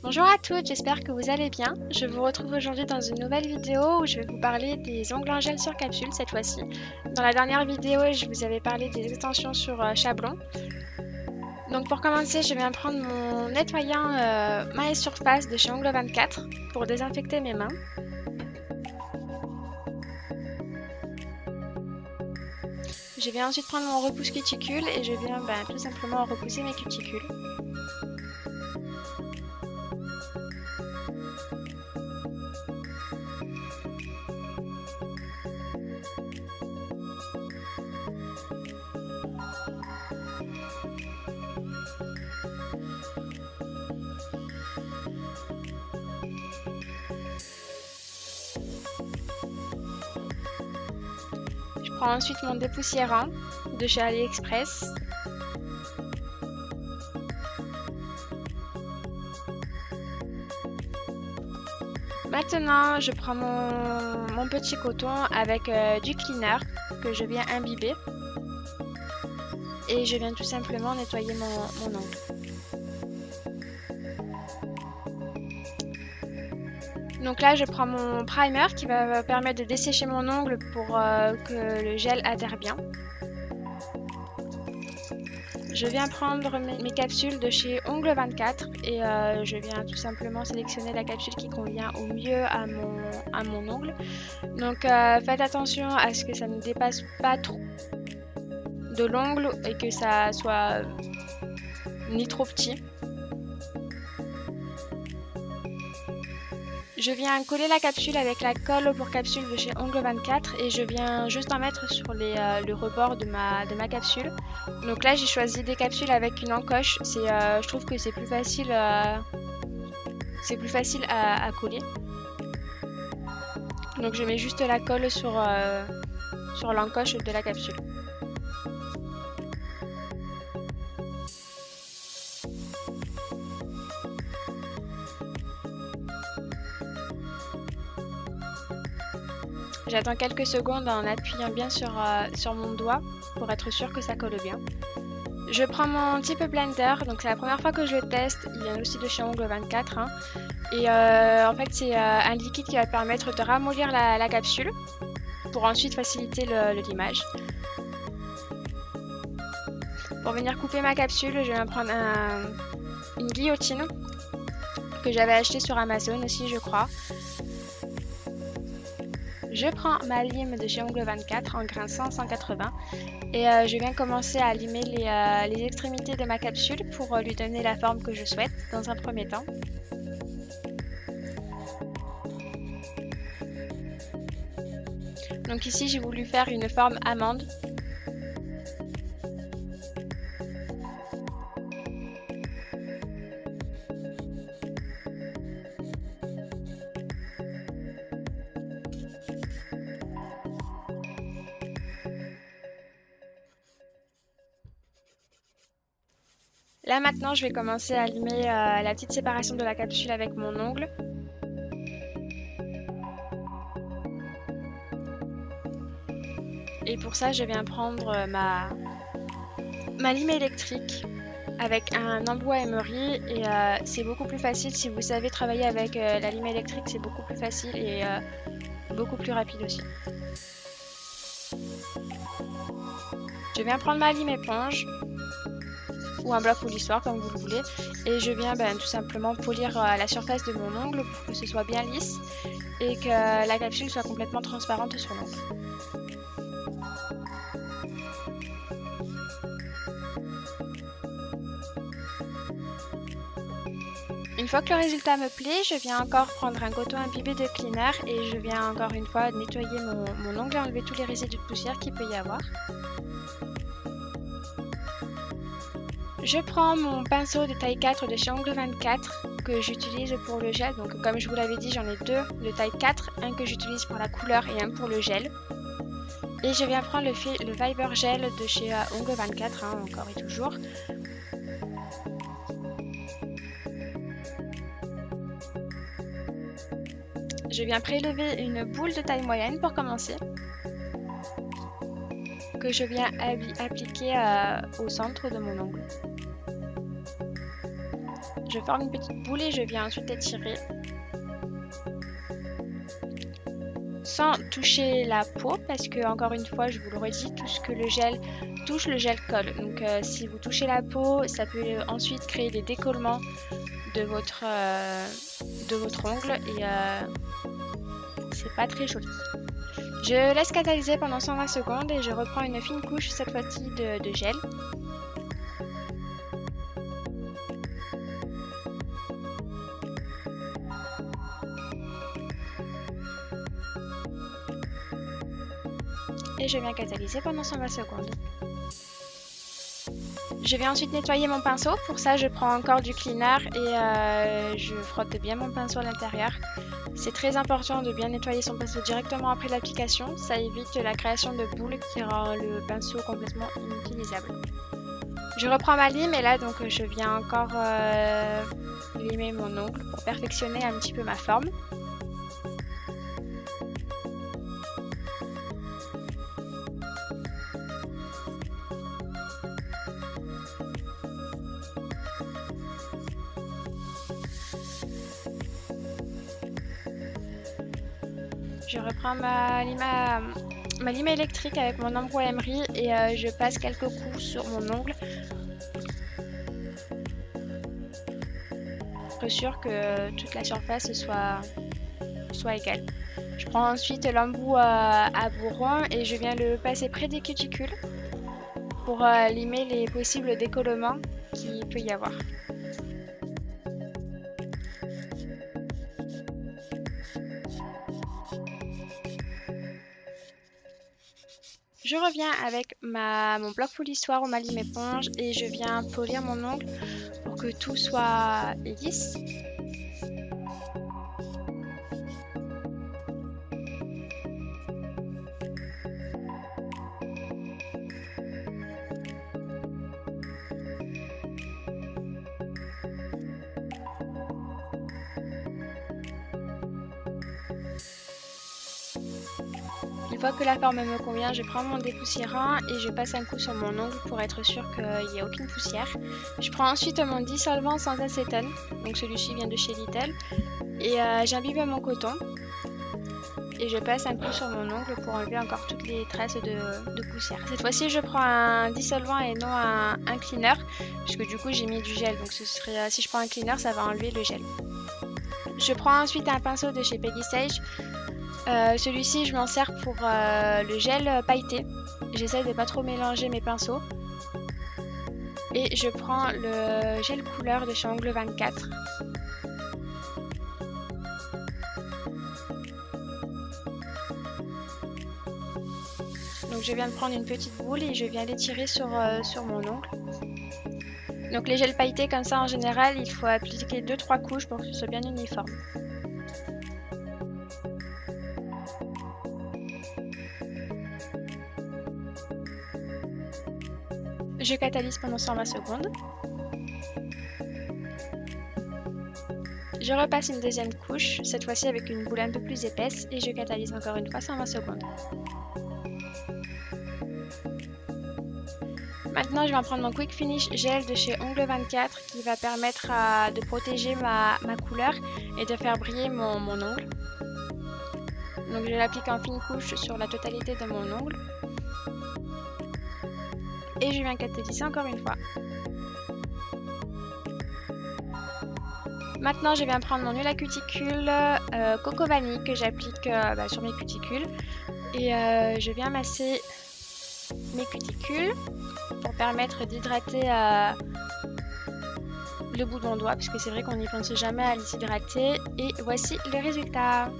Bonjour à toutes, j'espère que vous allez bien. Je vous retrouve aujourd'hui dans une nouvelle vidéo où je vais vous parler des ongles en gel sur capsule cette fois-ci. Dans la dernière vidéo, je vous avais parlé des extensions sur Chablon. Donc pour commencer, je viens prendre mon nettoyant main et surface de chez Ongle 24 pour désinfecter mes mains. Je viens ensuite prendre mon repousse cuticule et je viens tout simplement repousser mes cuticules. Je prends ensuite mon dépoussiérant de chez AliExpress. Maintenant, je prends mon petit coton avec du cleaner que je viens imbiber. Et je viens tout simplement nettoyer mon ongle. Donc là, je prends mon primer qui va permettre de dessécher mon ongle pour que le gel adhère bien. Je viens prendre mes capsules de chez Ongle 24 et je viens tout simplement sélectionner la capsule qui convient au mieux à mon ongle. Donc faites attention à ce que ça ne dépasse pas trop de l'ongle et que ça soit ni trop petit. Je viens coller la capsule avec la colle pour capsule de chez Ongle 24 et je viens juste en mettre sur le rebord de ma capsule. Donc là j'ai choisi des capsules avec une encoche, je trouve que c'est plus facile à coller. Donc je mets juste la colle sur l'encoche de la capsule. J'attends quelques secondes en appuyant bien sur mon doigt pour être sûr que ça colle bien. Je prends mon type blender, donc c'est la première fois que je le teste, il vient aussi de chez Ongle 24. Et en fait c'est un liquide qui va permettre de ramollir la capsule pour ensuite faciliter le limage. Pour venir couper ma capsule, je viens prendre une guillotine que j'avais achetée sur Amazon aussi je crois. Je prends ma lime de chez Ongle 24 en grain 180 et je viens commencer à limer les extrémités de ma capsule pour lui donner la forme que je souhaite dans un premier temps. Donc ici j'ai voulu faire une forme amande. Là maintenant je vais commencer à limer la petite séparation de la capsule avec mon ongle. Et pour ça je viens prendre ma lime électrique avec un embout à emery et c'est beaucoup plus facile si vous savez travailler avec la lime électrique, c'est beaucoup plus facile et beaucoup plus rapide aussi. Je viens prendre ma lime éponge ou un bloc polissoir comme vous le voulez et je viens tout simplement polir la surface de mon ongle pour que ce soit bien lisse et que la capsule soit complètement transparente sur l'ongle. Une fois que le résultat me plaît, je viens encore prendre un coton imbibé de cleaner et je viens encore une fois nettoyer mon ongle et enlever tous les résidus de poussière qu'il peut y avoir. Je prends mon pinceau de taille 4 de chez Ongle 24 que j'utilise pour le gel. Donc comme je vous l'avais dit, j'en ai deux de taille 4, un que j'utilise pour la couleur et un pour le gel. Et je viens prendre le Viber Gel de chez Ongle 24, encore et toujours. Je viens prélever une boule de taille moyenne pour commencer, que je viens appliquer au centre de mon ongle. Je forme une petite boule et je viens ensuite étirer. Sans toucher la peau, parce que encore une fois, je vous le redis, tout ce que le gel touche, le gel colle. Donc si vous touchez la peau, ça peut ensuite créer des décollements de votre ongle et c'est pas très joli. Je laisse catalyser pendant 120 secondes et je reprends une fine couche, cette fois-ci de gel. Et je viens catalyser pendant 120 secondes. Je vais ensuite nettoyer mon pinceau. Pour ça, je prends encore du cleaner et je frotte bien mon pinceau à l'intérieur. C'est très important de bien nettoyer son pinceau directement après l'application. Ça évite la création de boules qui rend le pinceau complètement inutilisable. Je reprends ma lime et là, donc, je viens encore limer mon ongle pour perfectionner un petit peu ma forme. Je reprends ma lime électrique avec mon embout à emery et je passe quelques coups sur mon ongle. Pour être sûr que toute la surface soit égale. Je prends ensuite l'embout à bourron et je viens le passer près des cuticules pour limer les possibles décollements qu'il peut y avoir. Je reviens avec mon bloc polissoir ou ma lime éponge et je viens polir mon ongle pour que tout soit lisse. Une fois que la forme me convient, je prends mon dépoussiérant et je passe un coup sur mon ongle pour être sûr qu'il n'y ait aucune poussière. Je prends ensuite mon dissolvant sans acétone, donc celui-ci vient de chez Lidl, et j'imbibe mon coton. Et je passe un coup sur mon ongle pour enlever encore toutes les traces de poussière. Cette fois-ci, je prends un dissolvant et non un cleaner, puisque du coup j'ai mis du gel, donc ce serait, si je prends un cleaner, ça va enlever le gel. Je prends ensuite un pinceau de chez Peggy Sage. Celui-ci, je m'en sers pour le gel pailleté. J'essaie de pas trop mélanger mes pinceaux. Et je prends le gel couleur de chez Ongle 24. Donc je viens de prendre une petite boule et je viens l'étirer sur mon ongle. Donc les gels pailletés comme ça, en général, il faut appliquer 2-3 couches pour que ce soit bien uniforme. Je catalyse pendant 120 secondes. Je repasse une deuxième couche, cette fois-ci avec une boule un peu plus épaisse, et je catalyse encore une fois 120 secondes. Maintenant, je vais en prendre mon Quick Finish Gel de chez Ongle 24 qui va permettre de protéger ma couleur et de faire briller mon ongle. Donc, je l'applique en fine couche sur la totalité de mon ongle. Et je viens catalyser encore une fois. Maintenant, je viens prendre mon huile à cuticule Coco Vanille que j'applique sur mes cuticules. Et je viens masser mes cuticules pour permettre d'hydrater le bout de mon doigt, parce que c'est vrai qu'on n'y pense jamais à les hydrater. Et voici le résultat.